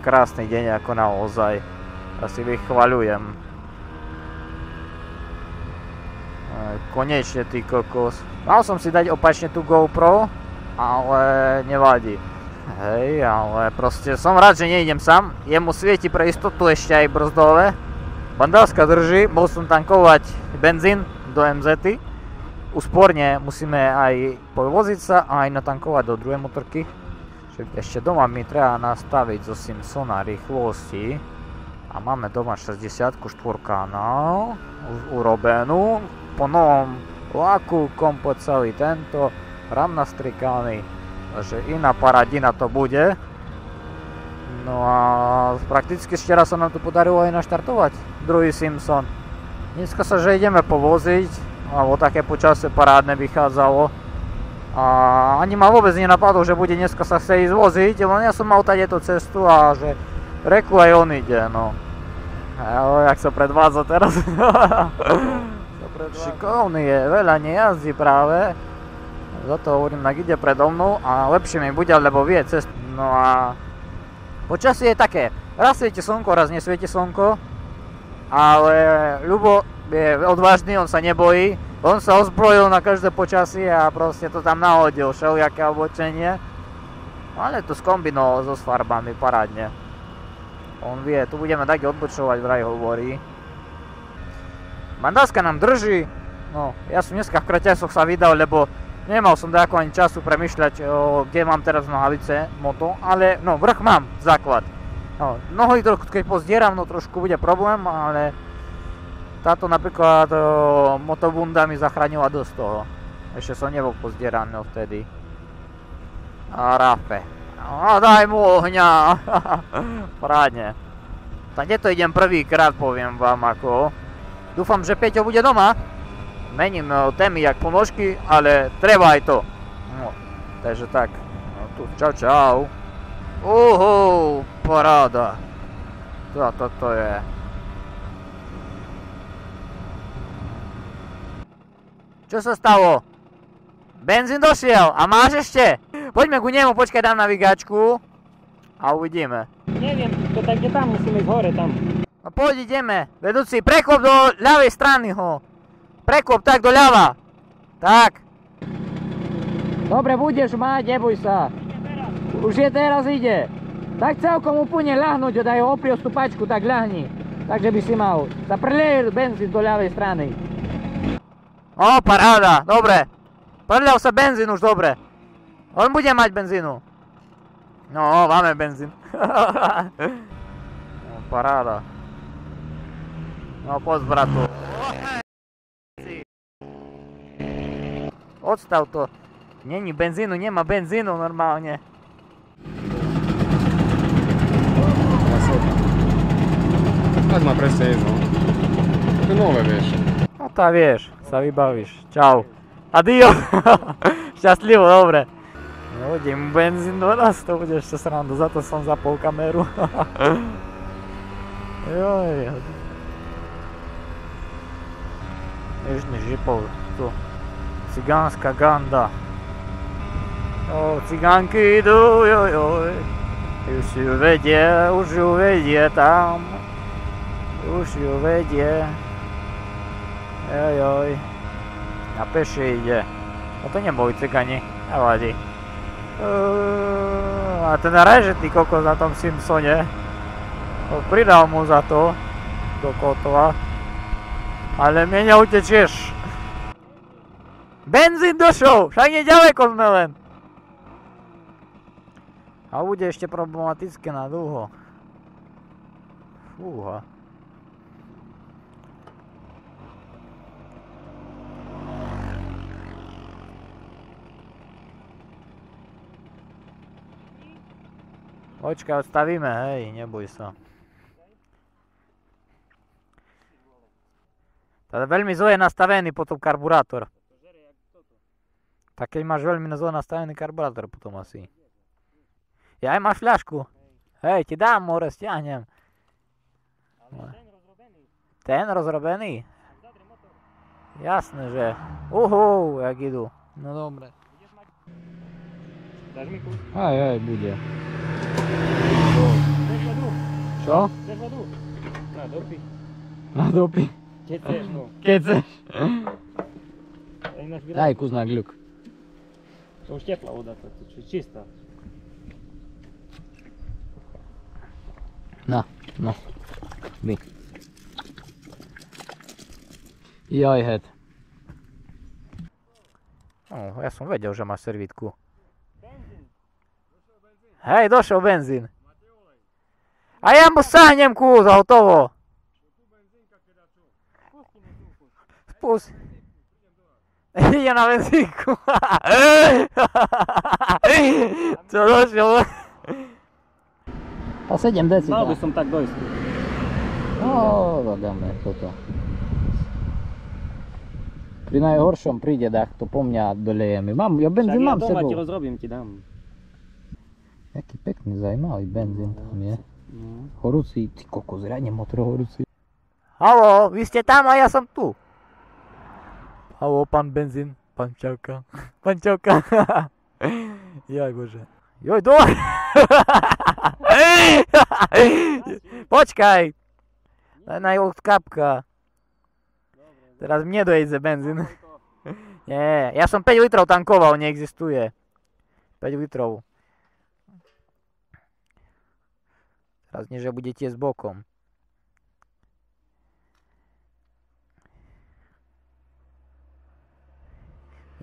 krásny deň, ako naozaj. Ja si vychvaľujem. Konečne, ty kokos. Mal som si dať opačne tú GoPro, ale nevadí. Hej, ale proste som rád, že neidem sám. Jemu svieti pre istotu ešte aj brzdové. Bandalska drží, bol som tankovať benzín do MZ-y. Úsporne musíme aj povoziť sa a aj natankovať do druhej motorky. Ešte doma mi treba nastaviť zo Simpsona rýchlosti. A máme doma 64 kanál už urobenú. Po novom laku, komplet celý tento. RAM nastrikaný. Takže iná paradina to bude. No a prakticky ešte raz sa nám tu podarilo aj naštartovať druhý Simpson. Dneska sa že ideme povoziť, lebo také počasie parádne vychádzalo. A ani ma vôbec nenapadlo, že bude dneska sa chce ísť voziť, len ja som mal tadeto cestu a že reku aj on ide, no. Ale jak sa predvádza teraz. Šikovný je, veľa nejazdí práve. Za to hovorím, tak ide predo mnou a lepšie mi bude, lebo vie cestu. No a počasie je také, raz svieti slnko, raz nesvieti slnko. Ale Ľubo je odvážny, on sa nebojí. On sa ozbrojil na každé počasie a proste to tam nahodil, všelijaké oblečenie. Ale to skombinoval so farbami parádne. On vie, tu budeme taky odbočovať, vraj hovorí. Bandalska nám drží. No, ja som dneska v kraťasoch sa vydal, lebo nemal som tako ani času premýšľať, kde mám teraz nohavice, moto. Ale, no, vrch mám, základ. No, nohy trošku, keď pozdieram, no trošku bude problém, ale táto napríklad motobunda mi zachránila dosť toho. Ešte som nebol pozdieraný vtedy. A rápe. A daj mu ohňa. Parádne. Tak kde to idem prvýkrát, poviem vám ako. Dúfam, že Peťo bude doma. Mením témy jak ponožky, ale treba aj to. No, takže tak. No, tu, čau, čau. Paráda. Toto je. Čo sa stalo? Benzín došiel a máš ešte? Poďme ku nemu, počkaj, dám navigačku a uvidíme. Neviem, to tak kde tam, musíme ísť hore tam. No poď, ideme. Vedúci, preklop do ľavej strany ho. Preklop tak do ľava. Tak. Dobre, budeš mať, neboj sa. Už je teraz ide. Tak celkom úplne ľahnúť, daj ho opri o stupačku, tak ľahni. Takže by si mal. Zaprelej benzín do ľavej strany. O, paráda, dobre. Prelial sa benzín už, dobre. On bude mať benzínu. No, máme benzín. No, paráda. No, poď, bratu. Odstav to. Není benzínu, nemá benzínu normálne. Tak ma presne jedno. To je nové, vieš. No tá vieš, sa vybavíš. Čau. Adio. Šťastlivo, dobre. Nehodím benzín do nás, to bude ešte srandu, za to som zapol kameru. Joj. Ježný žipov, tu. Cigánska ganda. O, cigánky idú, jojoj. Už ju vedie tam. Už ju vedie. Jojoj. Na peši ide. No to neboli cigani, nevadí. A ten reže, ty kokos, na tom Simpsone. Pridal mu za to. Do kotva. Ale mne neutečieš. Benzín došol, však neďaleko sme len. A bude ešte problematické na dlho. Fúha. Počkaj, odstavíme, hej, neboj sa. Teda veľmi zle je nastavený potom karburátor. Tak keď máš veľmi zle nastavený karburátor potom asi. Ja aj máš fľašku. Hej, ti dám, more, stiahnem. Ale ten rozrobený. Ten rozrobený? Jasné, že. Jak idú. No dobre. Dáš mi kus? Aj, bude. Čo? Chceš vodu? Na dopy. Na dopy. Keď chceš, no. Keď chceš. Ináč by... Daj kus na gľuk. To už teplá voda, to je čistá. No. By. Joj, het. No, ja som vedel, že má servítku. Hej, došiel benzín. A ja mu sáhnem kus a hotovo. Spust. Ide na benzínku. Čo došiel? A 7 deci. Mal by som tak dojsť. No, dáme toto. Pri najhoršom príde to po mňa dolejeme. Ja benzín mám Však ja doma sebou. ti rozrobím, ti dám. Jaký pekný, zajímavý benzín tam je. Horúci, ty kokos, riadne motor horúci. Haló, vy ste tam a ja som tu. Haló, pán benzín, pán čauka. Pán čauka. Jaj bože. Joj, dole. Počkaj. Na jeho kapka. Teraz mne dojde benzín. Nie, ja som 5 litrov tankoval, neexistuje. 5 litrov. Teraz nie, že budete s bokom.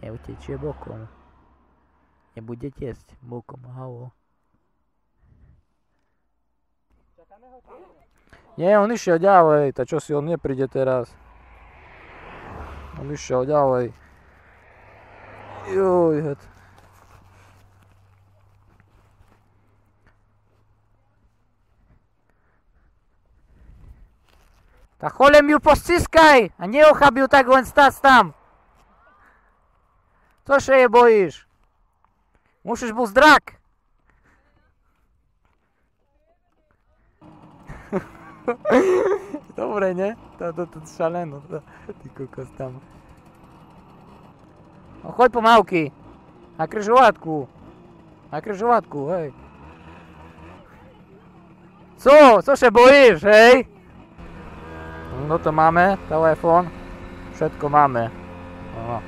Neutečie bokom. Nebude tiesť bokom, halo. Nie, on išiel ďalej, tak čo si on nepríde teraz. On išiel ďalej. Juj, het. Tak cholem ju postiskaj a neochab ju tak len stať tam. Cože je bojíš? Musíš byť zdrak. Dobre, ne? To šaleno. Ty kokos tam. No choď pomalky. Na križovatku. Na križovatku, hej. Cože bojíš, hej? No to máme, telefón. Všetko máme. No,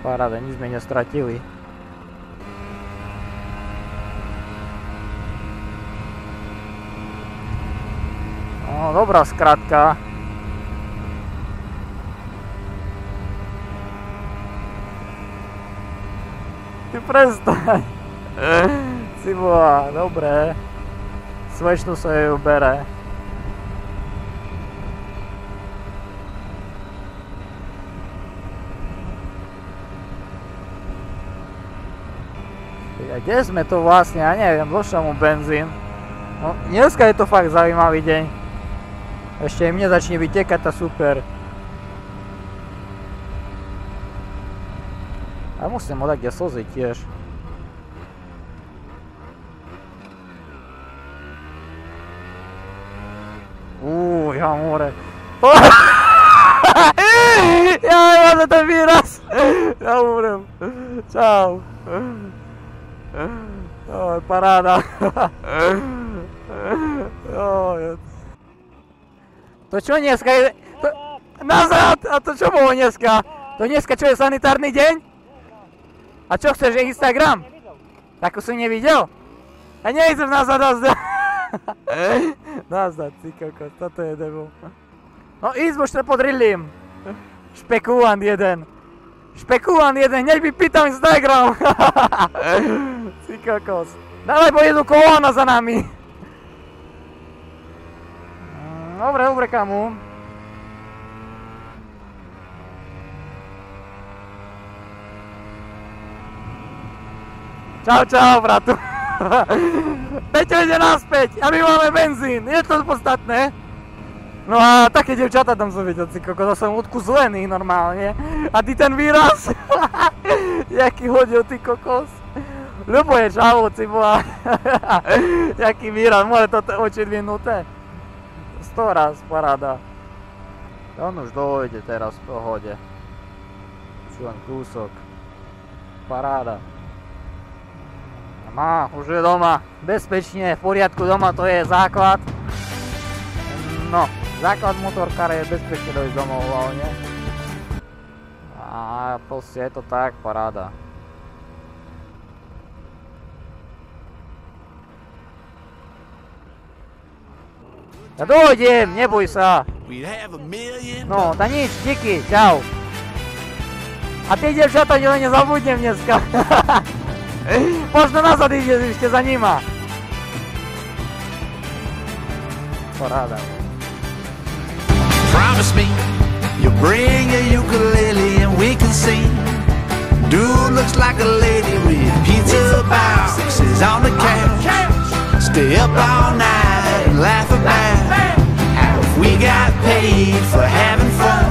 paráda, nič sme nestratili. No, dobrá skratka. Ty prestaň. Si bola, dobré. Svečnú sa ju bere. A kde sme to vlastne? Ja neviem, došiel mu benzín. No, dneska je to fakt zaujímavý deň. Ešte im nezačne vytekať, tá super. A musím ho dať kde slzy tiež. Ja more. Ja mám ten výraz. Ja umrem. Čau. Paráda. To čo dneska je? Nazad! A to čo bolo dneska? To dneska čo je sanitárny deň? A čo chceš, je Instagram? Takú si nevidel? A nejdem nazad. Nazad, ty kokos, toto je debil. No ísť už podrilím. Špekulant jeden, hneď mi pýtam Instagram. Ty kokos. Dávaj, pojedu kolóna za nami. Dobre, kamu. Čau, bratu. Peťo ide naspäť a my máme benzín, je to podstatné. No a také devčatá tam som videl, ty kokos, to som odkuzlený normálne. A ty ten výraz, jaký hodil, ty kokos. Ľubo je čavo, ty bola. Jaký výraz, môže to oči dvihnuté. 100 raz, paráda. On už dojde teraz v pohode. Už len kúsok. Paráda. Už je doma, bezpečne, v poriadku doma, to je základ. No, základ motorkára je bezpečne dojsť domov hlavne. A proste je to tak, paráda. Ja dojdem, neboj sa. No, tá nič, díky, čau. A ty devčata, nezabudnem dneska. Možno nazad ideš ešte za nima. Paráda. Promise me you'll bring a ukulele and we can sing. Dude looks like a lady with pizza boxes on the couch. Stay up all night and laugh about how if we got paid for having fun.